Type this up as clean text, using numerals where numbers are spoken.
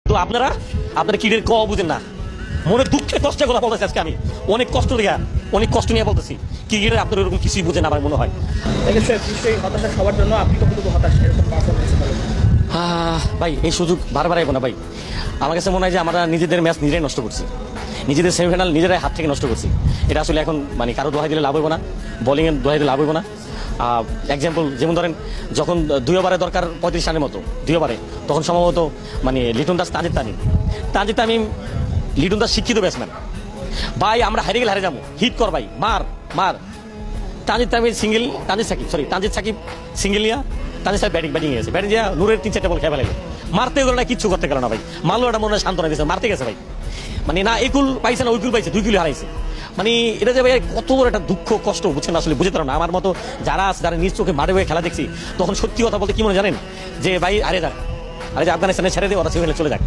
তো আপনারা ক্রিকেট ক বুঝেন না, মনে দুঃখে কষ্টে কথা বলতেছি আজকে আমি অনেক কষ্ট নিয়ে বলতেছি। ক্রিকেটের আপনার এরকম কিছুই বুঝেন আমার মনে হয়। নিশ্চয়ই হতাশা সবার জন্য, আপনি কতটুকু হতাশ এরকম পারফরমেন্স বলেন? ভাই এই সুযোগ বারবার আইব না ভাই। আমার কাছে মনে হয় যে আমরা নিজেদের ম্যাচ নিজেরাই নষ্ট করছি, নিজেদের সেমিফাইনাল নিজেরাই হাত থেকে নষ্ট করছি। এটা আসলে এখন মানে কারো দোহাই দিলে লাভ হইব না, বোলিংয়ের দোহাই দিলে লাভ হইব না। এক্সাম্পল যেমন ধরেন যখন 2 ওভারে দরকার 35 রানের মতো, 2 ওভারে, তখন সম্ভবত মানে লিটন দাস তানজিদ তামিম লিটন দাস শিক্ষিত ব্যাটসম্যান। ভাই আমরা হারিয়ে গেলে হারে যাবো, হিট কর ভাই, মার তানজিদ সাকিব সিঙ্গেল নিয়া, তানজিদ সাহেব ব্যাটিং গেছে, ব্যাটিং দিয়া নূরের 3-4টা বল খেয়ে ফেলাইলো, মারতে গেল না, কিচ্ছু করতে গেল না ভাই। মারলো একটা মনে হয় সান্ত্বনা দিয়েছে, মারতে গেছে ভাই। মানে না একুল পাইছে না উইকুল পাইছে, 2 কিলো হারাইছে। মানে এটা যে ভাই কত বড় একটা দুঃখ কষ্ট বুঝছেন, আসলে বুঝতে পারো না। আমার মতো যারা আছে, যারা নিজ চোখে মাঠে খেলা দেখছি, তখন সত্যি কথা বলতে কি মনে জানেন যে ভাই আরে যে আফগানিস্তানে ছেড়ে দিয়ে ওরা সেমিফাইনালে চলে যাক।